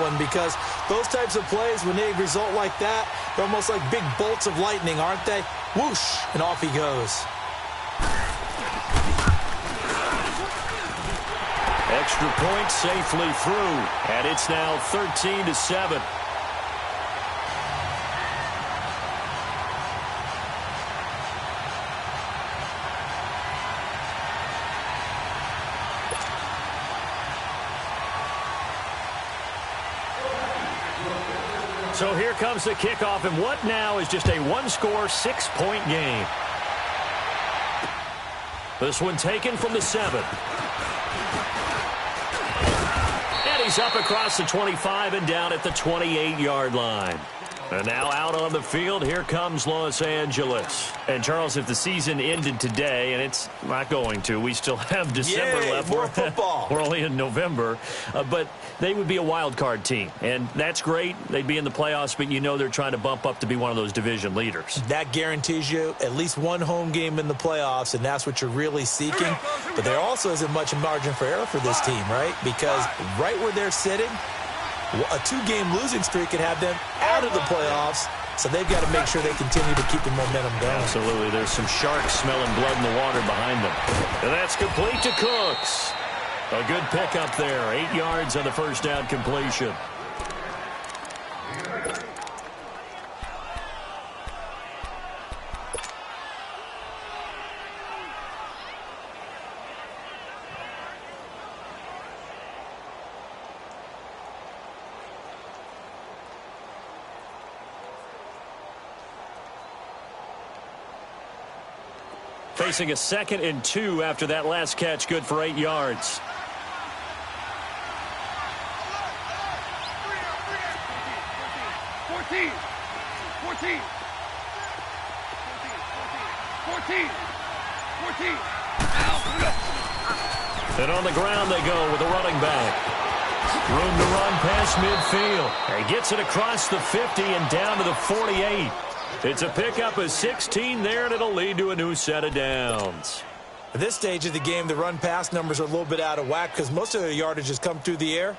one because those types of plays, when they result like that, they're almost like big bolts of lightning, aren't they? Whoosh, and off he goes. Extra point safely through, and it's now 13-7. So here comes the kickoff, and what now is just a one-score, 6-point game. This one taken from the 7. And he's up across the 25 and down at the 28-yard line. And now out on the field, here comes Los Angeles. And, Charles, if the season ended today, and it's not going to, we still have December left. More football. We're only in November. But they would be a wild card team. And that's great. They'd be in the playoffs, but you know they're trying to bump up to be one of those division leaders. That guarantees you at least one home game in the playoffs, and that's what you're really seeking. But there also isn't much margin for error for this team, right? Because right where they're sitting, a 2-game losing streak could have them out of the playoffs, so they've got to make sure they continue to keep the momentum going. Absolutely. There's some sharks smelling blood in the water behind them. And that's complete to Cooks. A good pickup there. 8 yards on the first down completion. Facing a 2nd and 2 after that last catch, good for 8 yards. And on the ground they go with a running back. Room to run past midfield. He gets it across the 50 and down to the 48. It's a pickup of 16 there, and it'll lead to a new set of downs. At this stage of the game, the run-pass numbers are a little bit out of whack because most of their yardage has come through the air.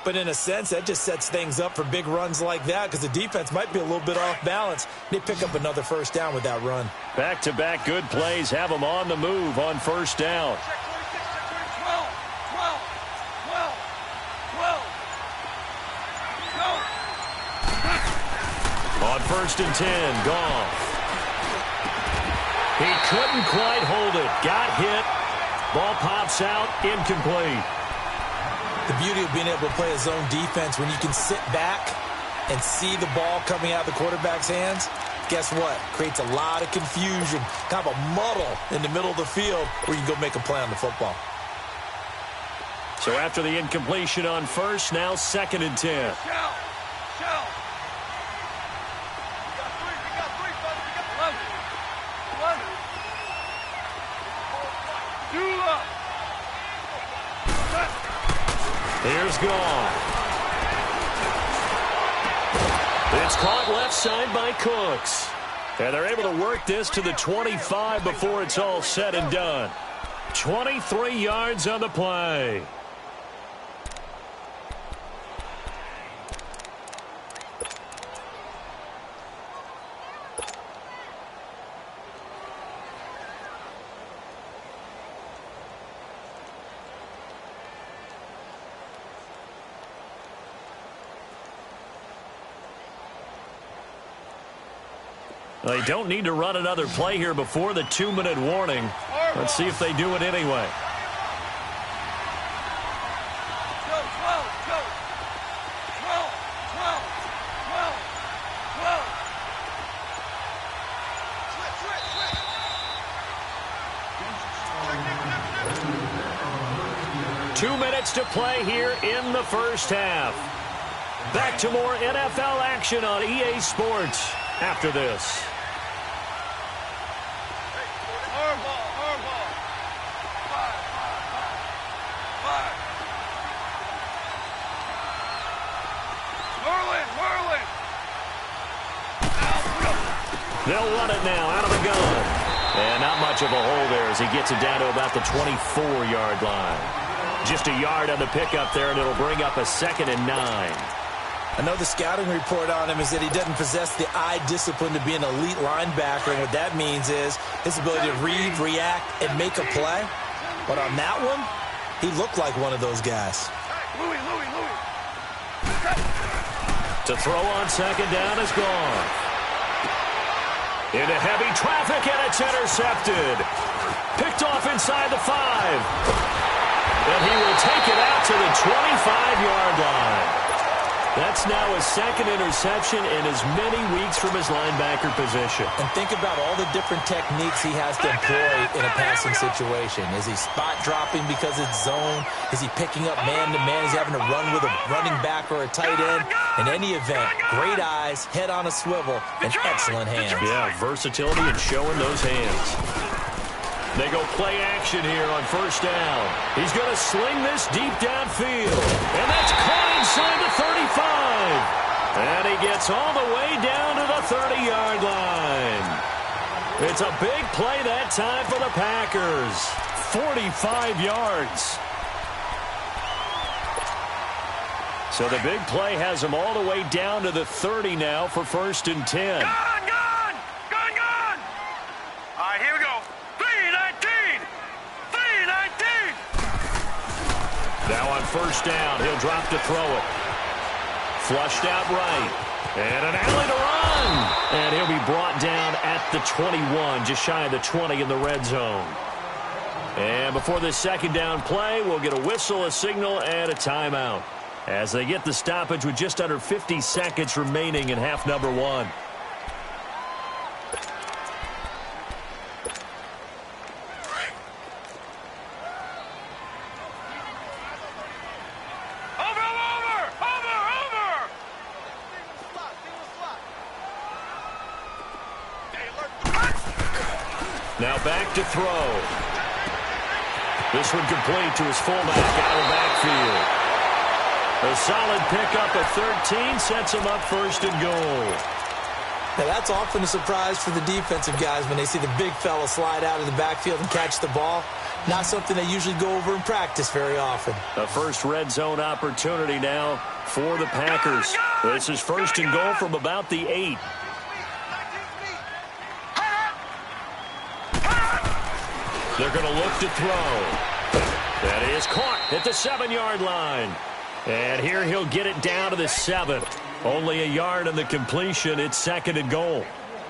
But in a sense, that just sets things up for big runs like that because the defense might be a little bit off balance. They pick up another first down with that run. Back-to-back good plays have them on the move on first down. On 1st and 10, Goff. He couldn't quite hold it. Got hit. Ball pops out, incomplete. The beauty of being able to play a zone defense when you can sit back and see the ball coming out of the quarterback's hands, guess what? Creates a lot of confusion, kind of a muddle in the middle of the field where you can go make a play on the football. So after the incompletion on first, now 2nd and 10. Here's Goff. It's caught left side by Cooks. And they're able to work this to the 25 before it's all said and done. 23 yards on the play. They don't need to run another play here before the 2-minute warning. Let's see if they do it anyway. Two minutes to play here in the first half. Back to more NFL action on EA Sports after this. They'll run it now out of the gun. And not much of a hole there as he gets it down to about the 24-yard line. Just a yard on the pickup there, and it'll bring up a 2nd and 9. I know the scouting report on him is that he doesn't possess the eye discipline to be an elite linebacker, and what that means is his ability to read, react, and make a play. But on that one, he looked like one of those guys. To throw on second down is gone. Into heavy traffic, and it's intercepted. Picked off inside the 5. And he will take it out to the 25-yard line. That's now his second interception in as many weeks from his linebacker position. And think about all the different techniques he has to employ in a passing situation. Is he spot dropping because it's zone? Is he picking up man-to-man? Is he having to run with a running back or a tight end? In any event, great eyes, head on a swivel, and excellent hands. Yeah, versatility and showing those hands. They go play action here on first down. He's going to sling this deep downfield. And that's caught inside the 35. And he gets all the way down to the 30-yard line. It's a big play that time for the Packers. 45 yards. So the big play has him all the way down to the 30 now for 1st and 10. Gone! All right, here we go. 3-19! Now on first down, he'll drop to throw it. Flushed out right. And an alley to run. And he'll be brought down at the 21, just shy of the 20 in the red zone. And before this second down play, we'll get a whistle, a signal, and a timeout, as they get the stoppage with just under 50 seconds remaining in half number 1. Now back to throw. This one complete to his fullback out of the backfield. A solid pickup of 13 sets him up 1st and goal. Now that's often a surprise for the defensive guys when they see the big fella slide out of the backfield and catch the ball. Not something they usually go over in practice very often. The first red zone opportunity now for the Packers. This is 1st and goal from about the 8. They're going to look to throw. That is caught at the 7-yard line. And here he'll get it down to the 7. Only a yard on the completion. It's 2nd and goal.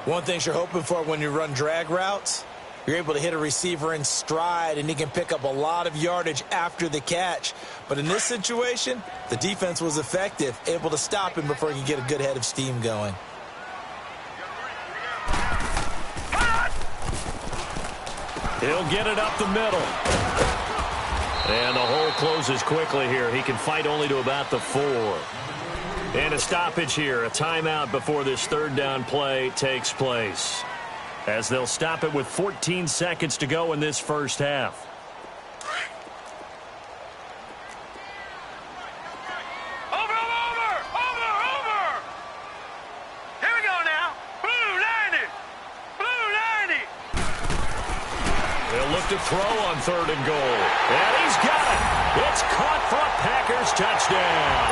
One thing you're hoping for when you run drag routes, you're able to hit a receiver in stride, and he can pick up a lot of yardage after the catch. But in this situation, the defense was effective, able to stop him before he could get a good head of steam going. He'll get it up the middle. And the hole closes quickly here. He can fight only to about the 4. And a stoppage here, a timeout before this 3rd down play takes place, as they'll stop it with 14 seconds to go in this first half. To throw on 3rd and goal. And he's got it. It's caught for a Packers touchdown.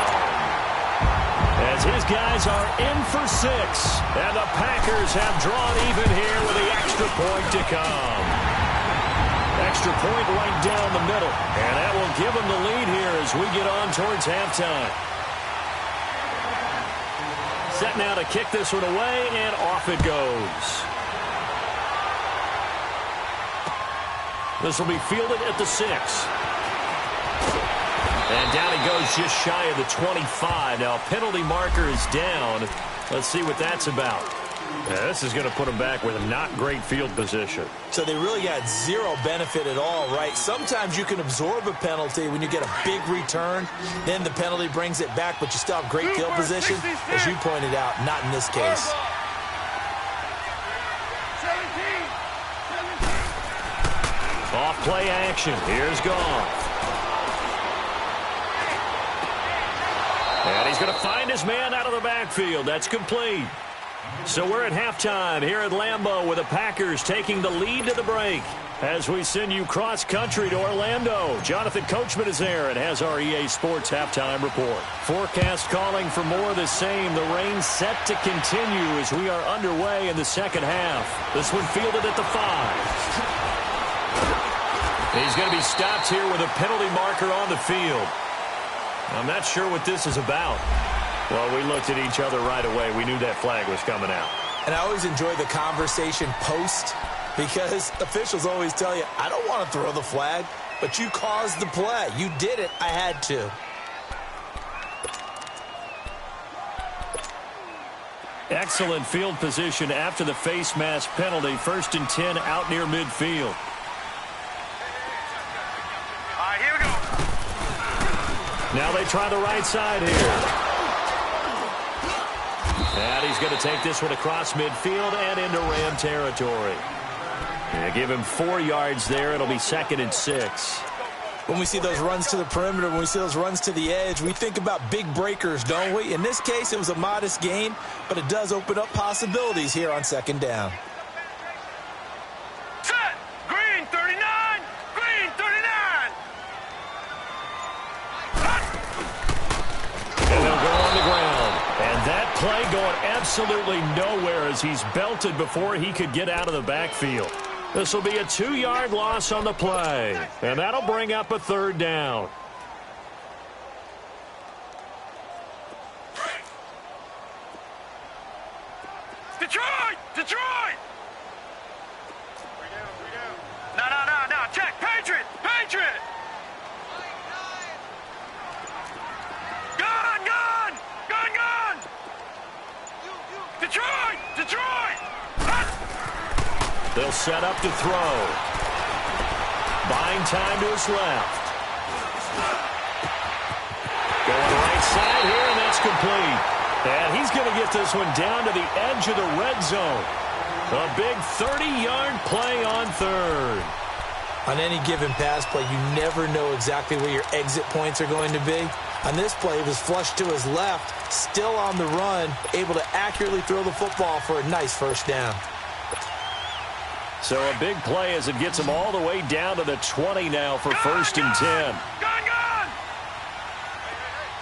As his guys are in for 6. And the Packers have drawn even here with the extra point to come. Extra point right down the middle. And that will give them the lead here as we get on towards halftime. Set now to kick this one away, and off it goes. This will be fielded at the 6. And down he goes just shy of the 25. Now, penalty marker is down. Let's see what that's about. Yeah, this is going to put him back with a not great field position. So they really got zero benefit at all, right? Sometimes you can absorb a penalty when you get a big return. Then the penalty brings it back, but you still have great field position. As you pointed out, not in this case. Off play action. Here's Goff. And he's going to find his man out of the backfield. That's complete. So we're at halftime here at Lambeau with the Packers taking the lead to the break. As we send you cross-country to Orlando, Jonathan Coachman is there and has our EA Sports halftime report. Forecast calling for more of the same. The rain set to continue as we are underway in the second half. This one fielded at the 5. He's going to be stopped here with a penalty marker on the field. I'm not sure what this is about. Well, we looked at each other right away. We knew that flag was coming out. And I always enjoy the conversation post, because officials always tell you, I don't want to throw the flag, but you caused the play. You did it. I had to. Excellent field position after the face mask penalty. 1st and 10 out near midfield. All right, here we go. Now they try the right side here. And he's going to take this one across midfield and into Ram territory. And give him 4 yards there. It'll be 2nd and 6. When we see those runs to the perimeter, when we see those runs to the edge, we think about big breakers, don't we? In this case, it was a modest gain, but it does open up possibilities here on 2nd down. Set. Green 39. Green 39. And they'll go on the ground. And that play going absolutely nowhere as he's belted before he could get out of the backfield. This will be a 2-yard loss on the play. And that'll bring up a 3rd down. Detroit! Detroit! No. Check. Patriot! Patriot! Gun! Detroit! Detroit! They'll set up to throw. Buying time to his left. Going right side here, and that's complete. And he's going to get this one down to the edge of the red zone. A big 30-yard play on 3rd. On any given pass play, you never know exactly where your exit points are going to be. On this play, it was flushed to his left, still on the run, able to accurately throw the football for a nice 1st down. So a big play as it gets him all the way down to the 20 now for 1st and 10. Gun!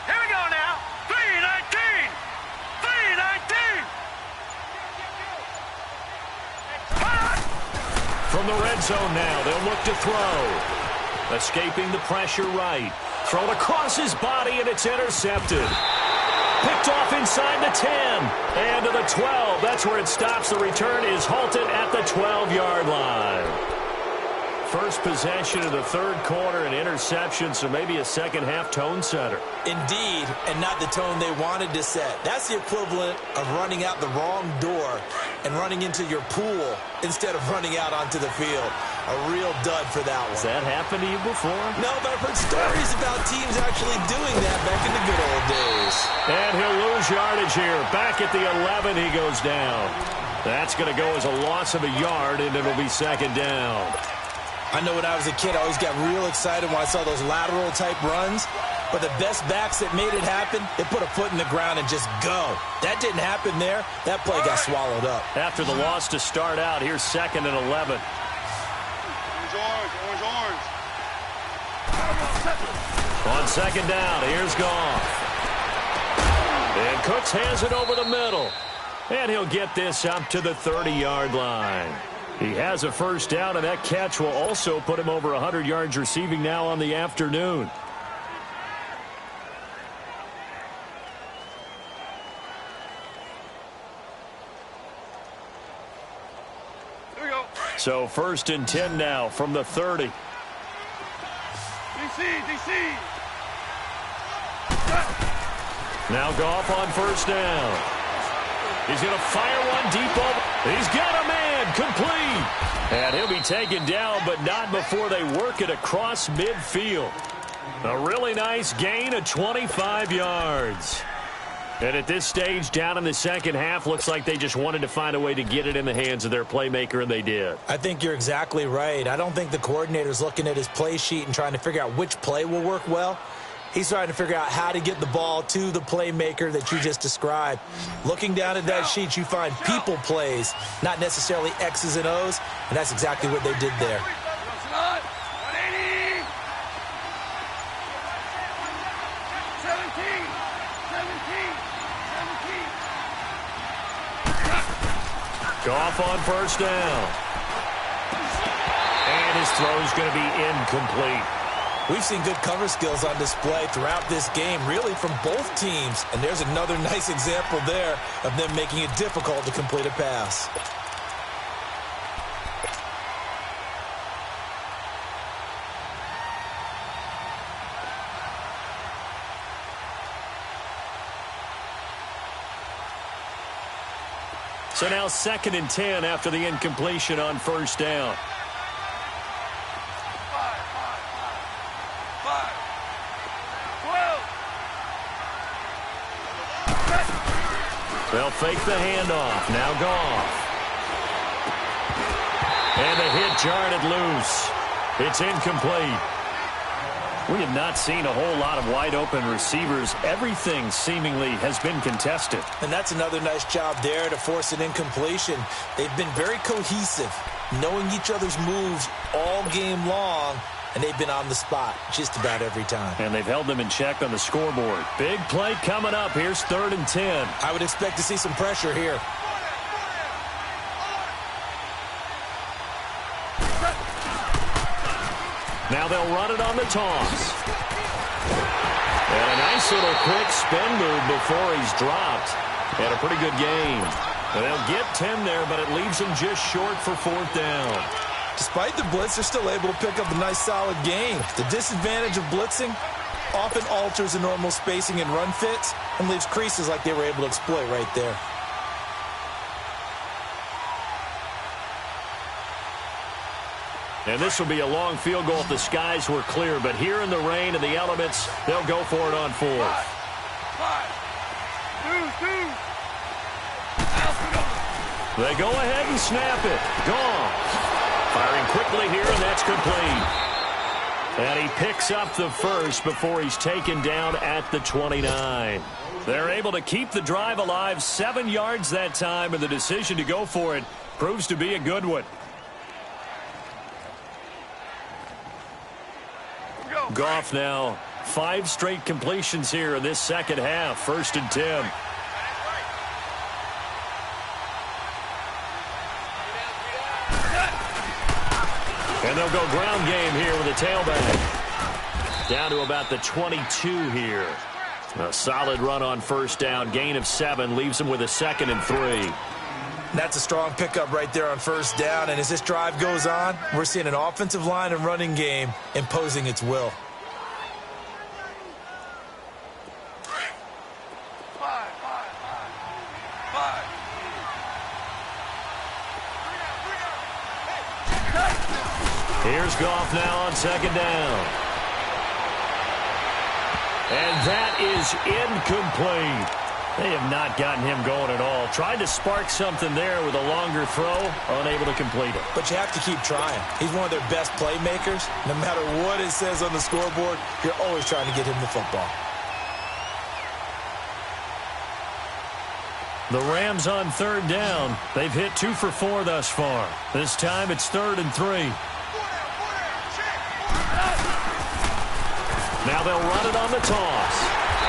Here we go now. 319. 319. From the red zone now, they'll look to throw. Escaping the pressure right. Thrown across his body, and it's intercepted. Picked off inside the 10 and to the 12. That's where it stops. The return is halted at the 12-yard line. First possession of the 3rd quarter, an interception, so maybe a second-half tone setter. Indeed, and not the tone they wanted to set. That's the equivalent of running out the wrong door and running into your pool instead of running out onto the field. A real dud for that one. Has that happened to you before? No, but I've heard stories about teams actually doing that back in the good old days. And he'll lose yardage here. Back at the 11, he goes down. That's going to go as a loss of a yard, and it'll be 2nd down. I know when I was a kid, I always got real excited when I saw those lateral-type runs. But the best backs that made it happen, they put a foot in the ground and just go. That didn't happen there. That play got swallowed up. After the loss to start out, here's 2nd and 11. Orange. On 2nd down, here's Goff. And Cooks has it over the middle. And he'll get this up to the 30-yard line. He has a 1st down, and that catch will also put him over 100 yards receiving now on the afternoon. Here we go. So 1st and 10 now from the 30. DC. Now Goff on 1st down. He's going to fire one deep over. He's got a man complete. And he'll be taken down, but not before they work it across midfield. A really nice gain of 25 yards. And at this stage, down in the second half, looks like they just wanted to find a way to get it in the hands of their playmaker, and they did. I think you're exactly right. I don't think the coordinator's looking at his play sheet and trying to figure out which play will work well. He's trying to figure out how to get the ball to the playmaker that you just described. Looking down at that sheet, you find people plays, not necessarily X's and O's, and that's exactly what they did there. Goff on first down. And his throw is going to be incomplete. We've seen good cover skills on display throughout this game, really from both teams. And there's another nice example there of them making it difficult to complete a pass. So now 2nd and 10 after the incompletion on first down. They'll fake the handoff. Now Goff. And the hit jarred it loose. It's incomplete. We have not seen a whole lot of wide-open receivers. Everything seemingly has been contested. And that's another nice job there to force an incompletion. They've been very cohesive, knowing each other's moves all game long, and they've been on the spot just about every time. And they've held them in check on the scoreboard. Big play coming up. Here's 3rd and 10. I would expect to see some pressure here. Now they'll run it on the toss. And a nice little quick spin move before he's dropped. And a pretty good gain. And they'll get 10 there, but it leaves them just short for 4th down. Despite the blitz, they're still able to pick up a nice solid gain. The disadvantage of blitzing often alters the normal spacing and run fits and leaves creases like they were able to exploit right there. And this will be a long field goal if the skies were clear. But here in the rain and the elements, they'll go for it on 4th. They go ahead and snap it. Goff. Firing quickly here, and that's complete. And he picks up the first before he's taken down at the 29. They're able to keep the drive alive, 7 yards that time, and the decision to go for it proves to be a good one. Goff now 5 straight completions here in this second half. 1st and 10. And they'll go ground game here with a tailback. Down to about the 22 here. A solid run on first down. Gain of 7 leaves them with a 2nd and 3. That's a strong pickup right there on first down. And as this drive goes on, we're seeing an offensive line and running game imposing its will. Here's Goff now on 2nd down. And that is incomplete. They have not gotten him going at all. Tried to spark something there with a longer throw, unable to complete it. But you have to keep trying. He's one of their best playmakers. No matter what it says on the scoreboard, you're always trying to get him the football. The Rams on 3rd down. They've hit 2 for 4 thus far. This time it's 3rd and 3. Now they'll run it on the toss.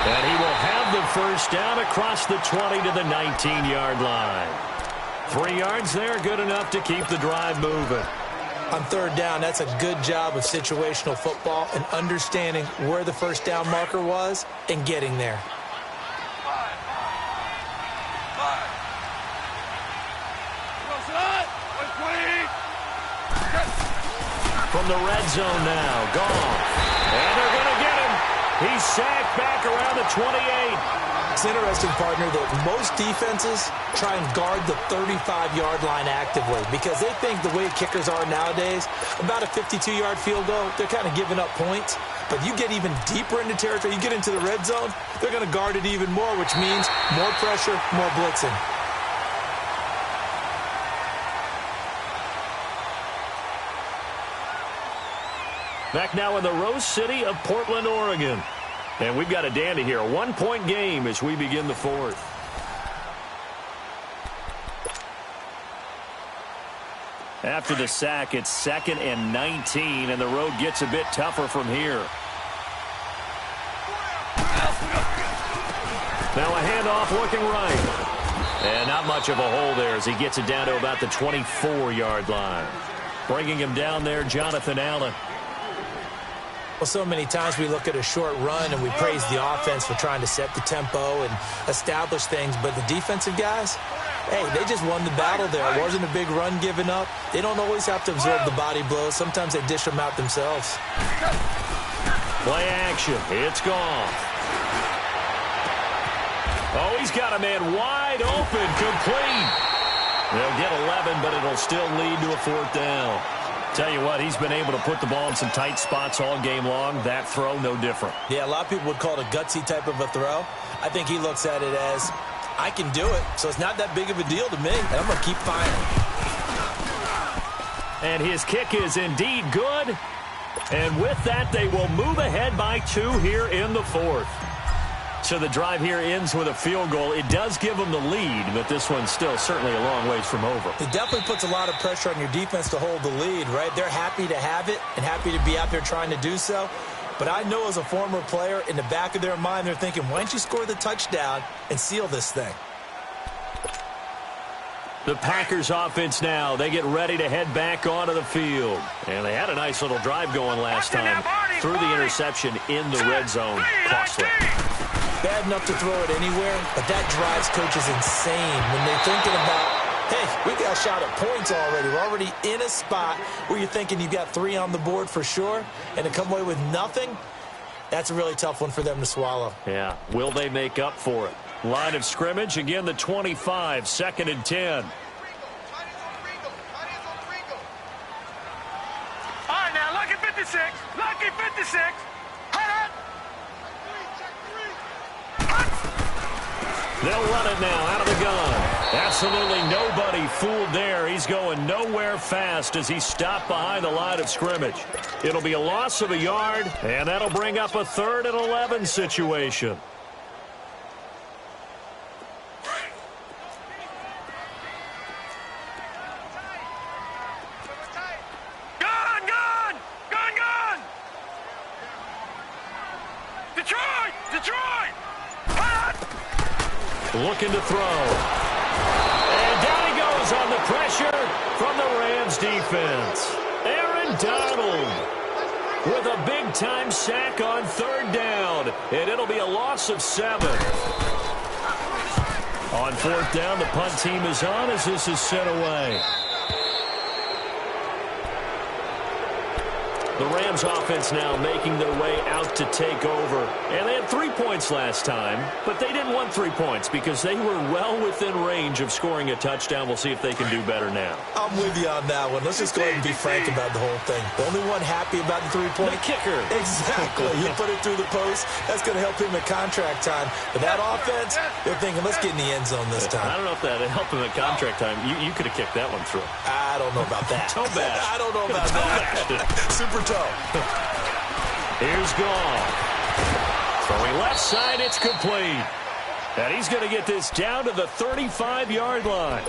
And he will have the first down across the 20 to the 19-yard line. 3 yards there, good enough to keep the drive moving. On 3rd down, that's a good job of situational football and understanding where the first down marker was and getting there. From the red zone now, Goff. And they're going to get him. He's sacked back around the 28. It's interesting, partner, that most defenses try and guard the 35-yard line actively because they think the way kickers are nowadays, about a 52-yard field goal, they're kind of giving up points. But you get even deeper into territory, you get into the red zone, they're going to guard it even more, which means more pressure, more blitzing. Back now in the Rose City of Portland, Oregon. And we've got a dandy here. A 1-point game as we begin the 4th. After the sack, it's 2nd and 19, and the road gets a bit tougher from here. Now a handoff looking right. And not much of a hole there as he gets it down to about the 24-yard line. Bringing him down there, Jonathan Allen. Well, so many times we look at a short run and we praise the offense for trying to set the tempo and establish things, but the defensive guys, hey, they just won the battle there. It wasn't a big run given up. They don't always have to absorb the body blows. Sometimes they dish them out themselves. Play action. It's gone. Oh, he's got a man wide open, complete. They'll get 11, but it'll still lead to a 4th down. Tell you what, he's been able to put the ball in some tight spots all game long. That throw, no different. Yeah, a lot of people would call it a gutsy type of a throw. I think he looks at it as, I can do it, so it's not that big of a deal to me, and I'm going to keep firing. And his kick is indeed good. And with that, they will move ahead by 2 here in the 4th. So the drive here ends with a field goal. It does give them the lead, but this one's still certainly a long ways from over. It definitely puts a lot of pressure on your defense to hold the lead, right? They're happy to have it and happy to be out there trying to do so. But I know as a former player, in the back of their mind, they're thinking, why don't you score the touchdown and seal this thing? The Packers offense now, they get ready to head back onto the field. And they had a nice little drive going last time. Threw the interception in the red zone. Costly. Bad enough to throw it anywhere, but that drives coaches insane when they're thinking about, hey, we got a shot at points already. We're already in a spot where you're thinking you've got 3 on the board for sure, and to come away with nothing, that's a really tough one for them to swallow. Yeah, will they make up for it? Line of scrimmage, again the 25, 2nd and 10. All right, now, lucky 56. Lucky 56. They'll run it now out of the gun. Absolutely nobody fooled there. He's going nowhere fast as he's stopped behind the line of scrimmage. It'll be a loss of a yard, and that'll bring up a 3rd and 11 situation. Looking to throw. And down he goes on the pressure from the Rams defense. Aaron Donald with a big-time sack on 3rd down. And it'll be a loss of 7. On 4th down, the punt team is on as this is sent away. The Rams offense now making their way out to take over. And they had 3 points last time, but they didn't want 3 points because they were well within range of scoring a touchdown. We'll see if they can do better now. I'm with you on that one. Let's just go ahead and be frank about the whole thing. The only one happy about the 3-point? The kicker. Exactly. You put it through the post. That's going to help him at contract time. But that offense, they're thinking, let's get in the end zone this time. I don't know if that helped him at contract time. You could have kicked that one through. I don't know about that. Toe bash. I don't know about that. Super toe. Here's Gall. Throwing left side, it's complete. And he's going to get this down to the 35-yard line.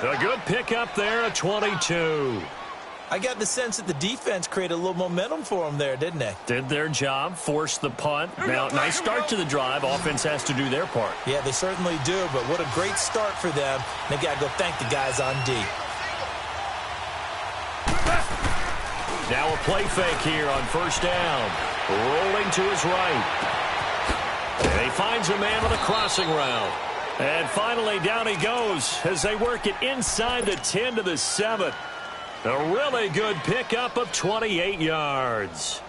A good pickup there at 22. I got the sense that the defense created a little momentum for them there, didn't they? Did their job, forced the punt. Now, nice start to the drive. Offense has to do their part. Yeah, they certainly do, but what a great start for them. They got to go thank the guys on D. Now a play fake here on 1st down. Rolling to his right. And he finds a man on a crossing route. And finally down he goes as they work it inside the 10 to the 7. A really good pickup of 28 yards.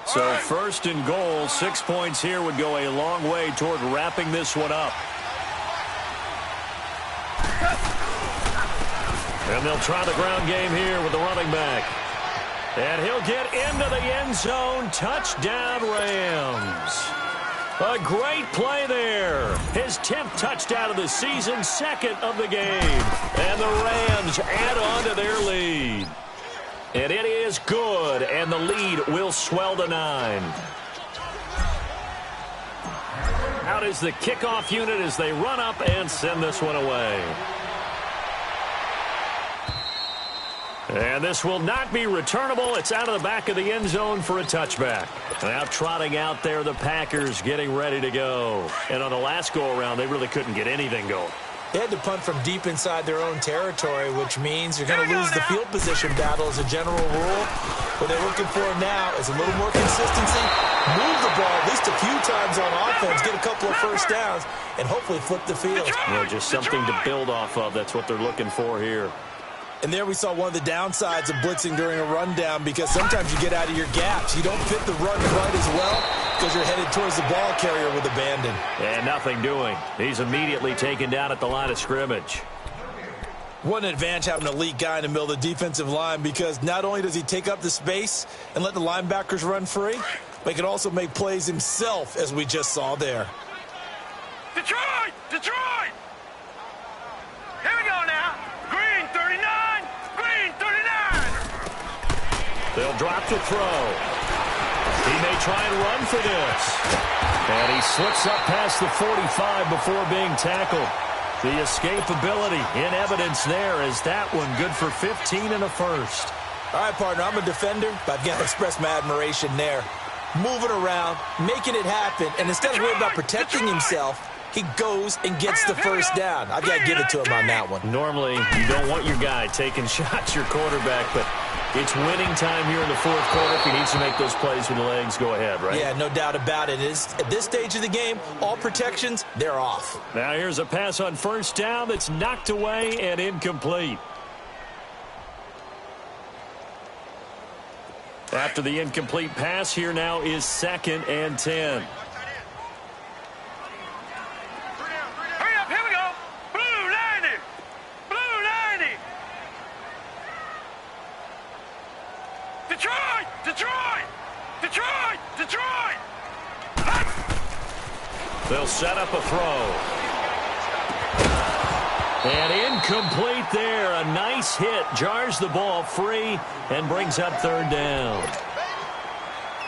So 1st and goal, 6 points here would go a long way toward wrapping this one up. And they'll try the ground game here with the running back. And he'll get into the end zone. Touchdown, Rams. A great play there. His 10th touchdown of the season, 2nd of the game. And the Rams add on to their lead. And it is good, and the lead will swell to 9. Out is the kickoff unit as they run up and send this one away. And this will not be returnable. It's out of the back of the end zone for a touchback. Now trotting out there, the Packers getting ready to go. And on the last go-around, they really couldn't get anything going. They had to punt from deep inside their own territory, which means you're going to lose the field position battle as a general rule. What they're looking for now is a little more consistency, move the ball at least a few times on offense, get a couple of first downs, and hopefully flip the field. Well, just something to build off of. That's what they're looking for here. And there we saw one of the downsides of blitzing during a rundown, because sometimes you get out of your gaps. You don't fit the run quite as well because you're headed towards the ball carrier with abandon. And nothing doing. He's immediately taken down at the line of scrimmage. What an advantage having an elite guy in the middle of the defensive line, because not only does he take up the space and let the linebackers run free, but he can also make plays himself, as we just saw there. Detroit! Detroit! Here we go now. Green 39. Green 39. They'll drop the throw. He may try and run for this. And he slips up past the 45 before being tackled. The escapability in evidence there is that one good for 15 and a first. All right, partner, I'm a defender, but I've got to express my admiration there. Moving around, making it happen, and instead of worrying about protecting himself, he goes and gets the first down. I've got to give it to him on that one. Normally, you don't want your guy taking shots, your quarterback, but it's winning time here in the fourth quarter. If he needs to make those plays with the legs, go ahead, right? Yeah, no doubt about it. At this stage of the game, all protections, they're off. Now here's a pass on first down that's knocked away and incomplete. After the incomplete pass, here now is 2nd and 10. Hurry up, here we go. Blue 90. Blue 90. Detroit! Detroit! Detroit! Detroit! They'll set up a throw. And incomplete there. A nice hit. Jars the ball free and brings up 3rd down.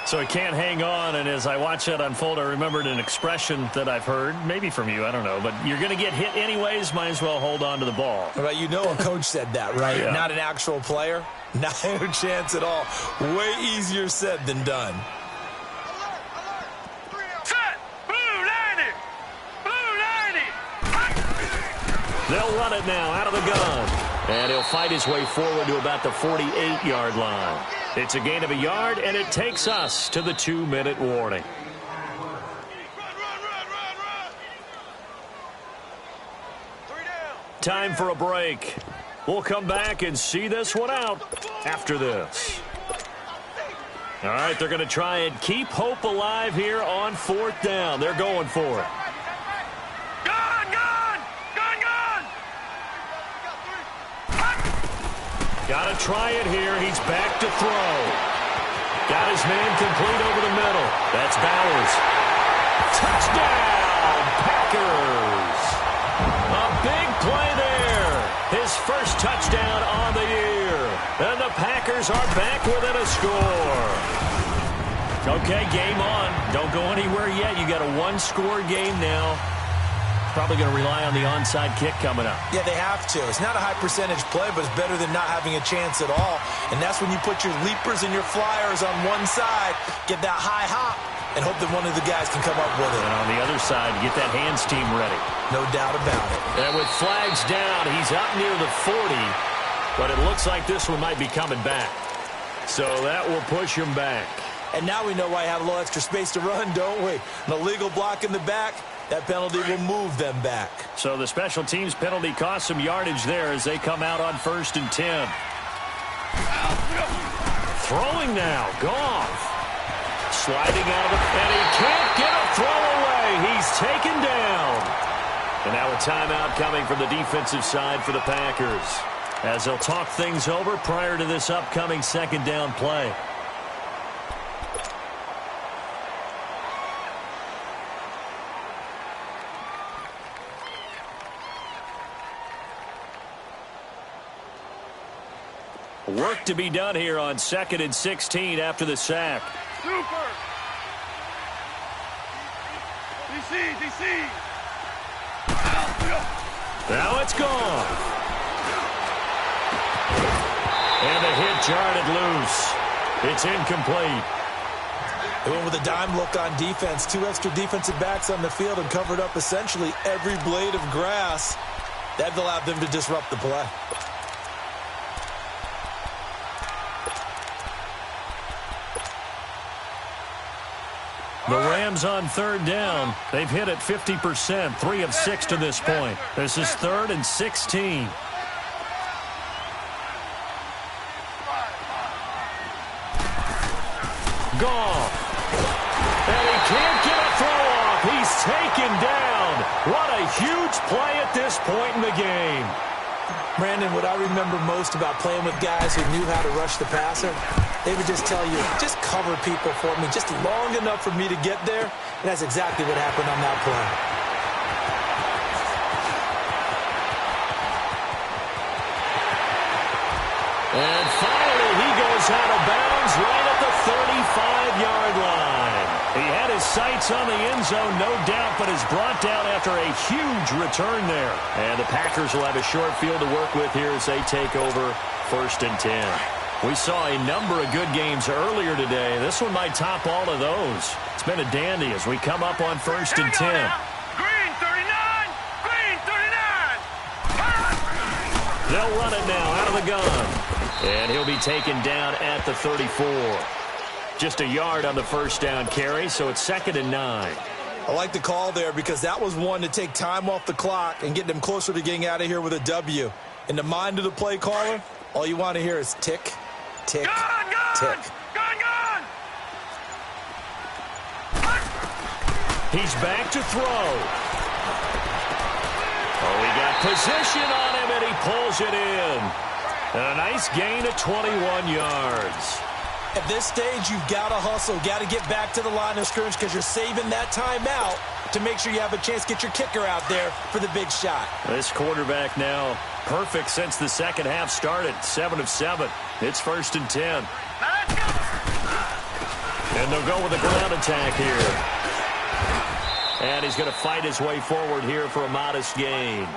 So he can't hang on, and as I watch that unfold, I remembered an expression that I've heard, maybe from you, I don't know, but you're going to get hit anyways, might as well hold on to the ball. Well, you know a coach said that, right? Yeah. Not an actual player. Not a chance at all. Way easier said than done. Set! Blue 90. Blue 90. They'll run it now out of the gun. And he'll fight his way forward to about the 48-yard line. It's a gain of a yard, and it takes us to the 2-minute warning. Time for a break. We'll come back and see this one out after this. All right, they're going to try and keep hope alive here on 4th down. They're going for it. Gun! Gun! Gun! Gun! Got to try it here. He's back to throw. Got his man complete over the middle. That's Bowers. Touchdown, Packers. A big play there. His first touchdown on the year. And the Packers are back within a score. Okay, game on. Don't go anywhere yet. You got a 1-score game now. Probably going to rely on the onside kick coming up. Yeah, they have to. It's not a high percentage play, but it's better than not having a chance at all. And that's when you put your leapers and your flyers on one side, get that high hop, and hope that one of the guys can come up with it. And on the other side, get that hands team ready. No doubt about it. And with flags down, he's up near the 40, but it looks like this one might be coming back. So that will push him back. And now we know why you have a little extra space to run, don't we? An illegal block in the back. That penalty will move them back. So the special teams penalty cost some yardage there as they come out on 1st and 10. Throwing now, Goff. Sliding out of the and he can't get a throw away. He's taken down. And now a timeout coming from the defensive side for the Packers as they'll talk things over prior to this upcoming 2nd down play. Work to be done here on 2nd and 16 after the sack. Super! DC! Now it's gone. And the hit jarred it loose. It's incomplete. They went with a dime look on defense. 2 extra defensive backs on the field and covered up essentially every blade of grass. That allowed them to disrupt the play. The Rams on 3rd down. They've hit it 50%, 3 of 6 to this point. This is 3rd and 16. Goff. And he can't get a throw off. He's taken down. What a huge play at this point in the game. Brandon, what I remember most about playing with guys who knew how to rush the passer, they would just tell you, just cover people for me, just long enough for me to get there. And that's exactly what happened on that play. And finally, he goes out of bounds right at the 35-yard line. He had his sights on the end zone, no doubt, but is brought down after a huge return there. And the Packers will have a short field to work with here as they take over 1st and 10. We saw a number of good games earlier today. This one might top all of those. It's been a dandy as we come up on 1st and 10. Green 39! Green 39! They'll run it now out of the gun. And he'll be taken down at the 34. Just a yard on the 1st down carry, so it's 2nd and 9. I like the call there because that was one to take time off the clock and get them closer to getting out of here with a W. In the mind of the play caller, all you want to hear is tick, tick, tick. Gun! He's back to throw. Oh, he got position on him, and he pulls it in. And a nice gain of 21 yards. At this stage, you've got to hustle, got to get back to the line of scrimmage because you're saving that timeout to make sure you have a chance to get your kicker out there for the big shot. This quarterback now perfect since the second half started. 7 of 7. It's 1st and 10. And they'll go with a ground attack here. And he's going to fight his way forward here for a modest gain.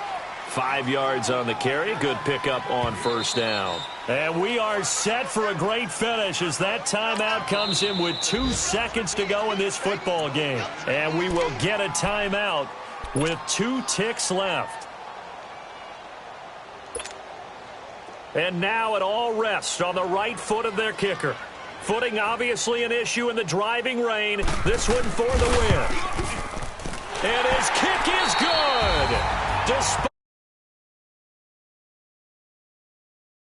5 yards on the carry. Good pickup on 1st down. And we are set for a great finish as that timeout comes in with 2 seconds to go in this football game. And we will get a timeout with 2 ticks left. And now it all rests on the right foot of their kicker. Footing obviously an issue in the driving rain. This one for the win. And his kick is good. Despite